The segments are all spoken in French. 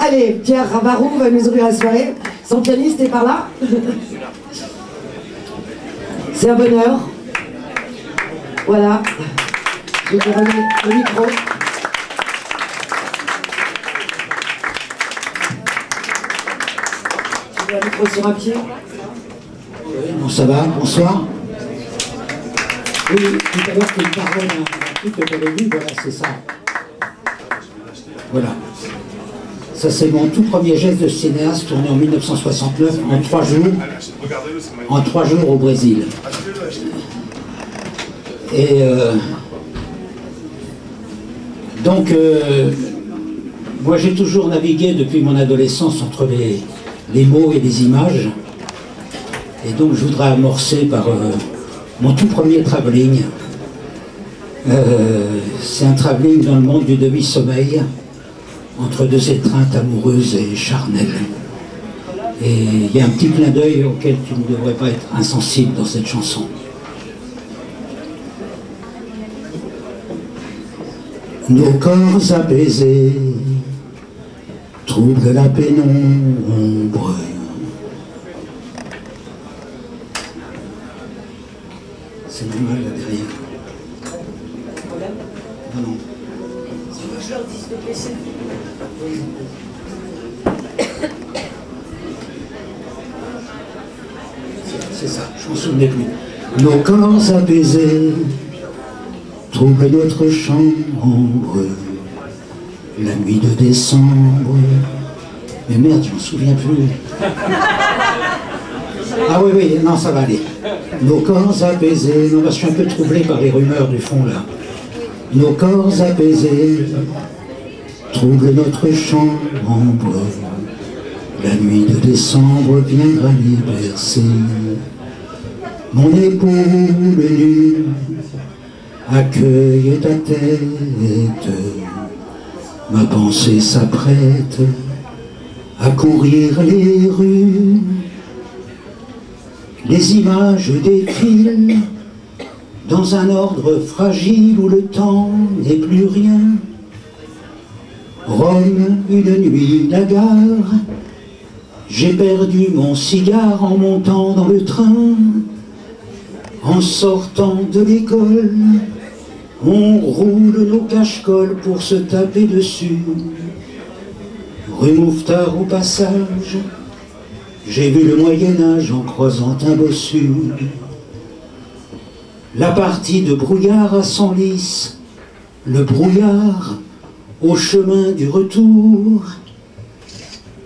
Allez, Pierre Ravarou va nous ouvrir la soirée. Son pianiste est par là. C'est un bonheur. Voilà. Je vais donner le micro. Je vais le micro sur un pied. Oui, bon, ça va, bonsoir. Oui, tout à l'heure, tu me parlais d'un truc que tu avais vu, voilà, c'est ça. Voilà. Ça, c'est mon tout premier geste de cinéaste, tourné en 1969, en 3 jours. En 3 jours au Brésil. Et donc, moi, j'ai toujours navigué depuis mon adolescence entre les mots et les images. Et donc, je voudrais amorcer par mon tout premier travelling. C'est un travelling dans le monde du demi-sommeil, entre deux étreintes amoureuses et charnelles. Et il y a un petit clin d'œil auquel tu ne devrais pas être insensible dans cette chanson. Nos corps apaisés troublent la pénombre. C'est normal là derrière. Non, non. Je leur dis de baisser. C'est ça, je m'en souvenais plus. Nos corps apaisés troublent notre chambre la nuit de décembre. Mais merde, je m'en souviens plus. Ah oui, oui, non, ça va aller. Nos corps apaisés, non, je suis un peu troublé par les rumeurs du fond là. Nos corps apaisés troublent notre chambre. La nuit de décembre viendra les bercer. Mon épaule nue accueille ta tête. Ma pensée s'apprête à courir les rues. Les images défilent dans un ordre fragile où le temps n'est plus rien. Rome, une nuit d'hagard, j'ai perdu mon cigare en montant dans le train. En sortant de l'école, on roule nos cache-cols pour se taper dessus. Rue Mouffetard au passage, j'ai vu le Moyen-Âge en croisant un bossu. La partie de brouillard à Senlis, le brouillard au chemin du retour.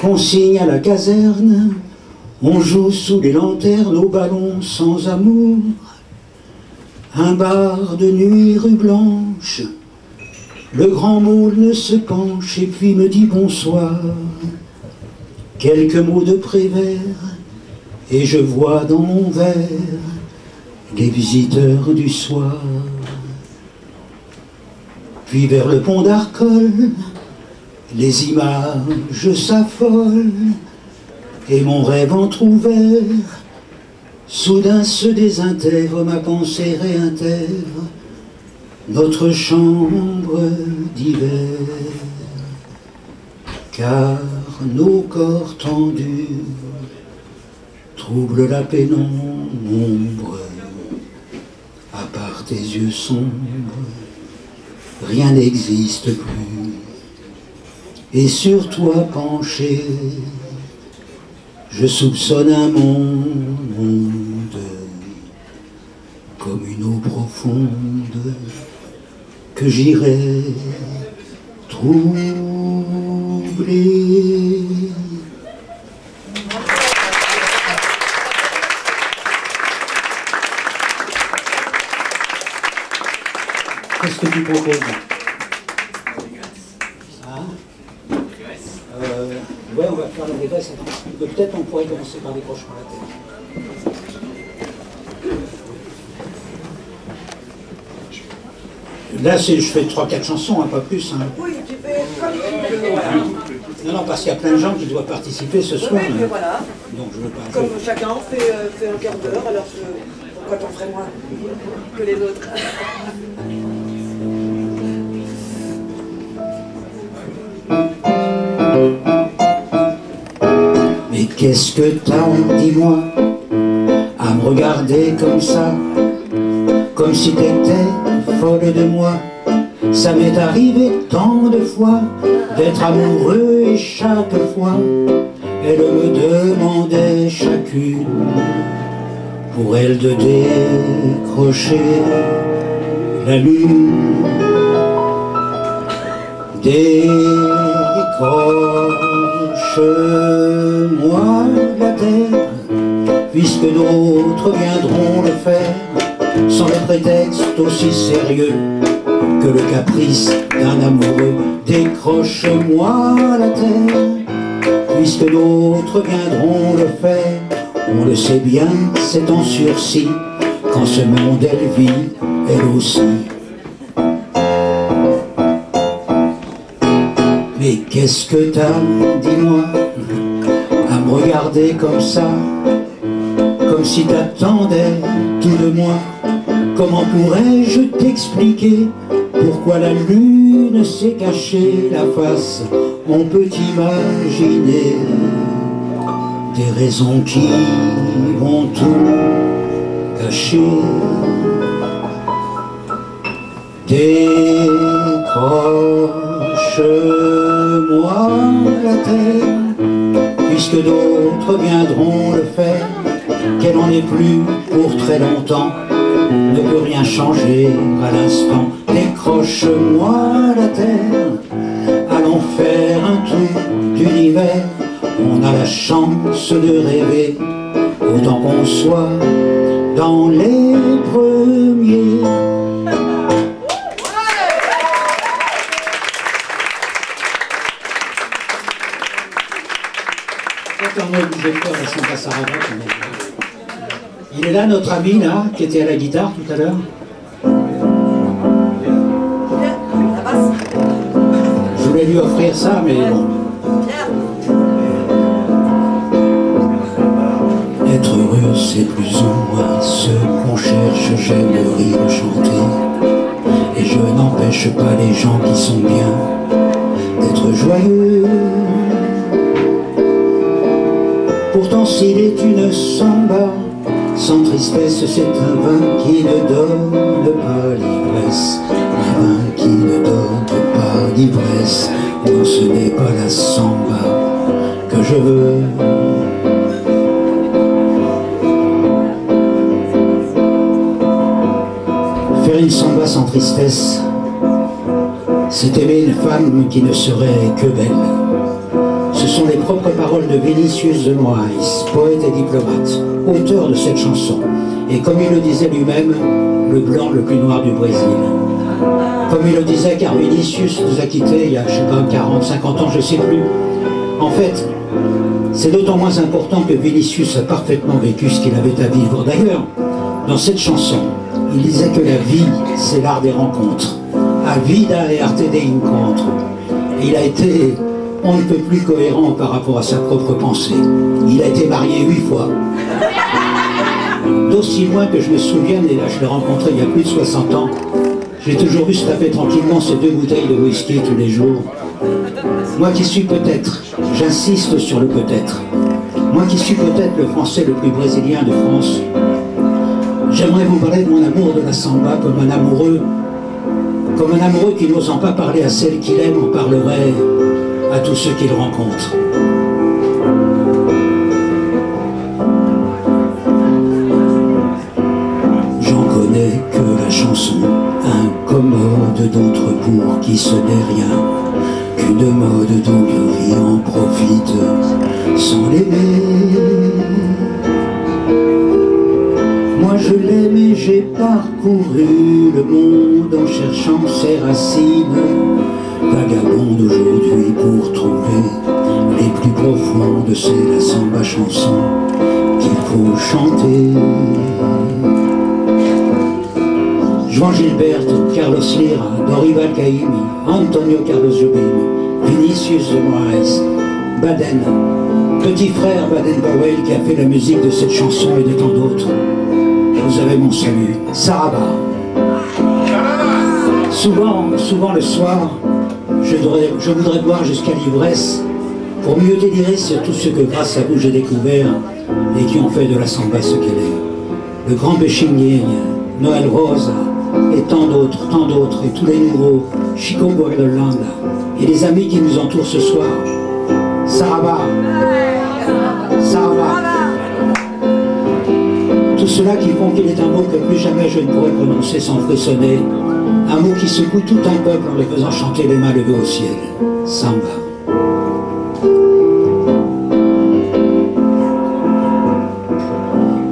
Consigne à la caserne, on joue sous les lanternes au ballon sans amour. Un bar de nuit rue Blanche, le grand môle ne se penche et puis me dit bonsoir. Quelques mots de Prévert et je vois dans mon verre les visiteurs du soir. Puis vers le pont d'Arcole, les images s'affolent et mon rêve entrouvert soudain se désintègre, ma pensée réintègre notre chambre d'hiver. Car nos corps tendus troublent la pénombre, à part tes yeux sombres, rien n'existe plus. Et sur toi penché, je soupçonne un monde comme une eau profonde que j'irai troubler. Qu'est-ce que tu proposes? Ouais, on va faire la dégraisse. Peut-être on pourrait commencer par des crochements à la tête. Là, je fais 3-4 chansons, hein, pas plus. Hein. Oui, tu fais comme tu veux. Voilà. Non, non, parce qu'il y a plein de gens qui doivent participer ce soir. Oui, mais voilà. Donc je veux pas. Comme chacun fait un quart d'heure, alors pourquoi t'en ferais moins que les autres? qu'est-ce que t'as, dis-moi, à me regarder comme ça, comme si t'étais folle de moi? Ça m'est arrivé tant de fois d'être amoureux et chaque fois elle me demandait chacune pour elle de décrocher la lune. Décroche-moi la terre, puisque d'autres viendront le faire, sans le prétexte aussi sérieux que le caprice d'un amoureux. Décroche-moi la terre, puisque d'autres viendront le faire. On le sait bien, c'est en sursis, qu'en ce monde elle vit, elle aussi. Mais qu'est-ce que t'as, dis-moi, à me regarder comme ça, comme si t'attendais tout de moi? Comment pourrais-je t'expliquer pourquoi la lune s'est cachée la face? On peut imaginer des raisons qui vont tout cacher. Décroche-moi la terre, puisque d'autres viendront le faire, qu'elle n'en est plus pour très longtemps, ne peut rien changer à l'instant. Décroche-moi la terre, allons faire un tour d'univers. On a la chance de rêver, autant qu'on soit dans les premiers. On est obligé de faire la samba saraba. Il est là, notre ami, là, qui était à la guitare tout à l'heure. Je voulais lui offrir ça, mais bon. Être heureux, c'est plus ou moins ce qu'on cherche. J'aime rire, chanter, et je n'empêche pas les gens qui sont bien d'être joyeux. Pourtant s'il est une samba sans tristesse, c'est un vin qui ne donne pas l'ivresse. Un vin qui ne donne pas l'ivresse. Non, ce n'est pas la samba que je veux. Faire une samba sans tristesse, c'est aimer une femme qui ne serait que belle. Ce sont les propres paroles de Vinicius de Moraes, poète et diplomate, auteur de cette chanson. Et comme il le disait lui-même, le blanc le plus noir du Brésil. Comme il le disait, car Vinicius nous a quittés il y a, je sais pas, 40, 50 ans, je ne sais plus. En fait, c'est d'autant moins important que Vinicius a parfaitement vécu ce qu'il avait à vivre. D'ailleurs, dans cette chanson, il disait que la vie, c'est l'art des rencontres. A vida e arte de encontro. Et il a été... on ne peut plus cohérent par rapport à sa propre pensée. Il a été marié 8 fois. D'aussi loin que je me souvienne, et là je l'ai rencontré il y a plus de 60 ans, j'ai toujours vu se taper tranquillement ces 2 bouteilles de whisky tous les jours. Moi qui suis peut-être, j'insiste sur le peut-être, moi qui suis peut-être le français le plus brésilien de France, j'aimerais vous parler de mon amour de la samba comme un amoureux qui n'osant pas parler à celle qu'il aime en parlerait à tous ceux qu'il rencontre. J'en connais que la chanson incommode, d'autres pour qui ce n'est rien qu'une mode dont vie en profite sans l'aimer. Moi je l'aime et j'ai parcouru le monde en cherchant ses racines, vagabonde aujourd'hui pour trouver les plus profondes, c'est la samba chanson qu'il faut chanter. Juan Gilberto, Carlos Lira, Dorival Caymmi, Antonio Carlos Jobim, Vinicius de Moraes, Baden, petit frère Baden-Powell qui a fait la musique de cette chanson et de tant d'autres. Vous avez mon salut. Saraba. Souvent le soir, je voudrais boire jusqu'à l'ivresse pour mieux délirer sur tout ce que grâce à vous j'ai découvert et qui ont fait de la samba ce qu'elle est. Le grand Béchigné, Noël Rosa et tant d'autres, et tous les nouveaux, Chico Bordelland et les amis qui nous entourent ce soir. Saraba, Saraba. Tout cela qui font qu'il est un mot que plus jamais je ne pourrais prononcer sans frissonner. Un mot qui secoue tout un peuple en le faisant chanter les mains levées au ciel. Samba.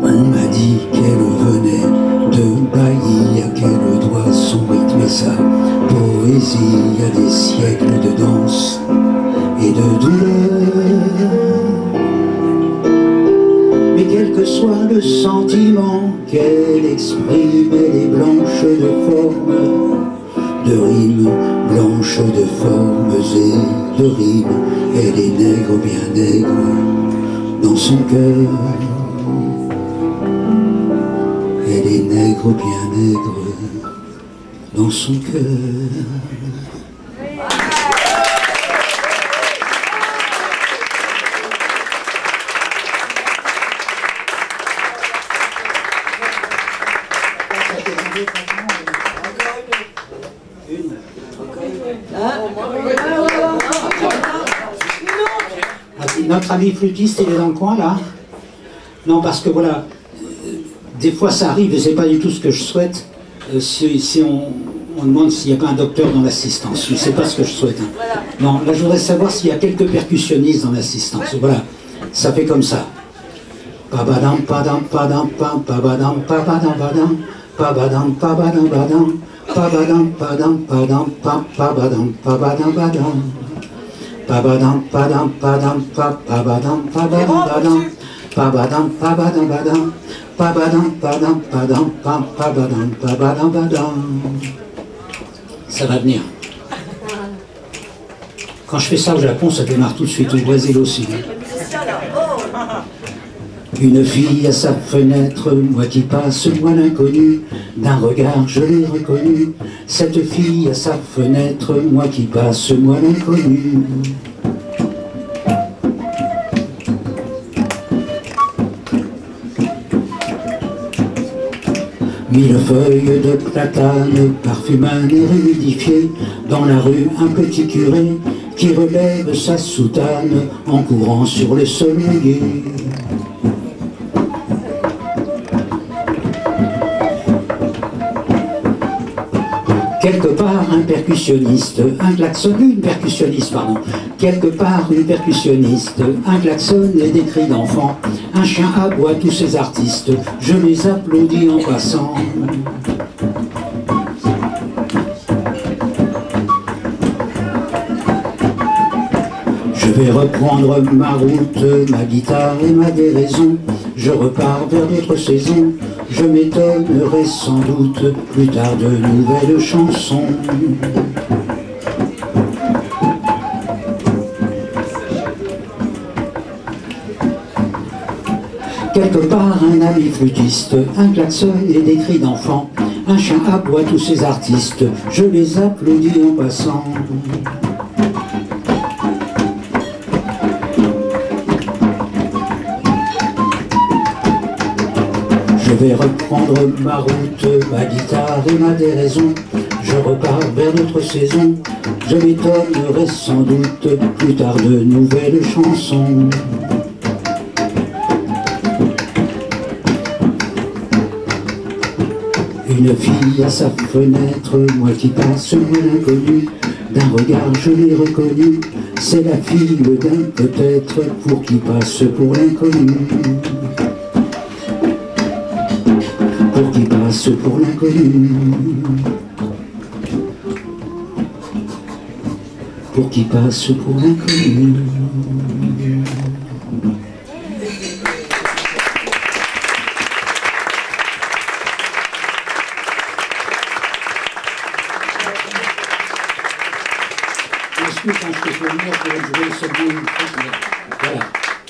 On m'a dit qu'elle venait de Bahia, qu'elle doit son rythme et sa poésie à des siècles de danse et de douleur. Mais quel que soit le sentiment qu'elle exprime, elle est blanche de forme, de rimes, blanche de formes et de rimes. Elle est nègre, bien nègre, dans son cœur. Elle est nègre, bien nègre, dans son cœur. Notre ami flûtiste, il est dans le coin là? Non, parce que voilà, des fois ça arrive et c'est pas du tout ce que je souhaite. Si on demande s'il n'y a pas un docteur dans l'assistance, je ne sais pas ce que je souhaite. Hein. Non, là je voudrais savoir s'il y a quelques percussionnistes dans l'assistance. Voilà, ça fait comme ça. Pabadam, padam, padam, pam, pabadam, pabadam, badam, pabadam, pabadam, badam, pabadam, padam, padam, pam, pabadam, pabadam, badam. Pabadam, padam, padam, pabadam, pabadam, badam, pabadam, pabadam, badam, pabadam, padam, padam, pam, pabadam, pabadam, badam. Ça va venir. Quand je fais ça au Japon, ça démarre tout de suite, au Brésil aussi. Une fille à sa fenêtre, moi qui passe, moi l'inconnu, d'un regard je l'ai reconnue. Cette fille à sa fenêtre, moi qui passe, moi l'inconnu. Mille feuilles de platane, parfume un air humidifié, dans la rue un petit curé qui relève sa soutane en courant sur le sol mouillé. Quelque part un percussionniste, un klaxon, une percussionniste, pardon. Quelque part une percussionniste, un klaxon et des cris d'enfants. Un chien aboie tous ces artistes, je les applaudis en passant. Je vais reprendre ma route, ma guitare et ma déraison. Je repars vers d'autres saisons. Je m'étonnerai sans doute plus tard de nouvelles chansons. Quelque part un ami flûtiste, un klaxon et des cris d'enfants. Un chien aboie tous ces artistes, je les applaudis en passant. Je vais reprendre ma route, ma guitare et ma déraison. Je repars vers notre saison. Je m'étonnerai sans doute plus tard de nouvelles chansons. Une fille à sa fenêtre, moi qui passe, moi l'inconnu. D'un regard je l'ai reconnue. C'est la fille d'un peut-être pour qui passe pour l'inconnu. Pour qui passe pour l'inconnu. Pour qui passe pour l'inconnu. Voilà.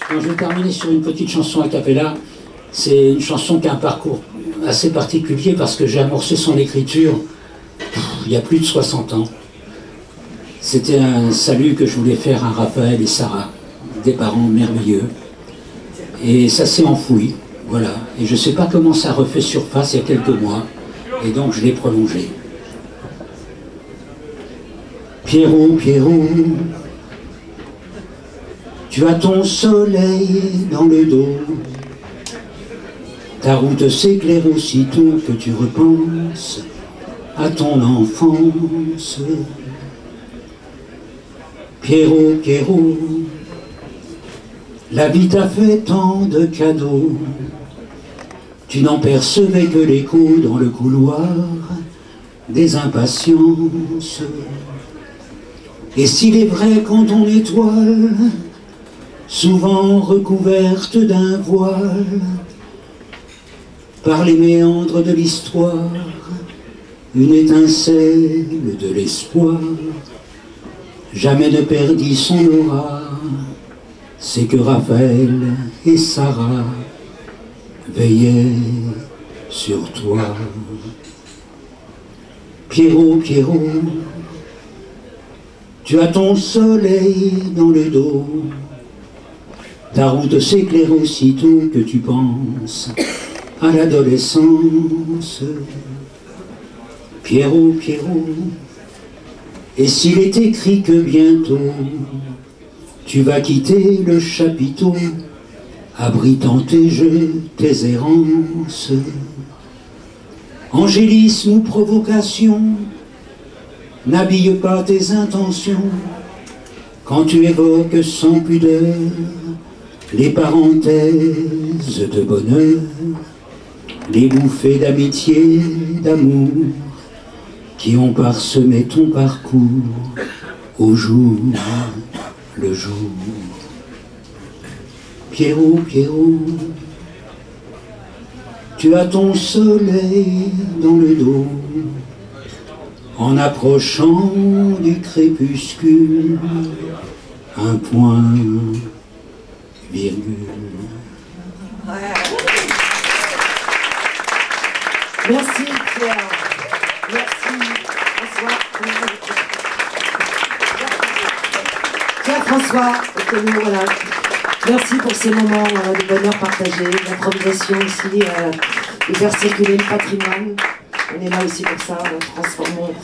Quand je vais terminer sur une petite chanson a cappella, c'est une chanson qui a un parcours assez particulier parce que j'ai amorcé son écriture il y a plus de 60 ans. C'était un salut que je voulais faire à Raphaël et Sarah. des parents merveilleux. Et ça s'est enfoui, voilà. Et je ne sais pas comment ça refait surface il y a quelques mois. Et donc je l'ai prolongé. Pierrot, Pierrot, tu as ton soleil dans le dos. Ta route s'éclaire aussitôt que tu repenses à ton enfance. Pierrot, Pierrot, la vie t'a fait tant de cadeaux. Tu n'en percevais que l'écho dans le couloir des impatiences. Et s'il est vrai qu'en ton étoile, souvent recouverte d'un voile, par les méandres de l'histoire, une étincelle de l'espoir jamais ne perdit son aura, c'est que Raphaël et Sarah veillaient sur toi. Pierrot, Pierrot, tu as ton soleil dans le dos. Ta route s'éclaire aussitôt que tu penses à l'adolescence. Pierrot, Pierrot, et s'il est écrit que bientôt tu vas quitter le chapiteau, abritant tes jeux, tes errances, angélisme ou provocation, n'habille pas tes intentions quand tu évoques sans pudeur les parenthèses de bonheur, les bouffées d'amitié, d'amour qui ont parsemé ton parcours au jour le jour. Pierrot, Pierrot, tu as ton soleil dans le dos. En approchant du crépuscule, un point, virgule. Merci Pierre. Merci François. Pierre François, voilà. Merci pour ces moments de bonheur partagé, d'improvisation aussi, de faire circuler le patrimoine. On est là aussi pour ça, transformons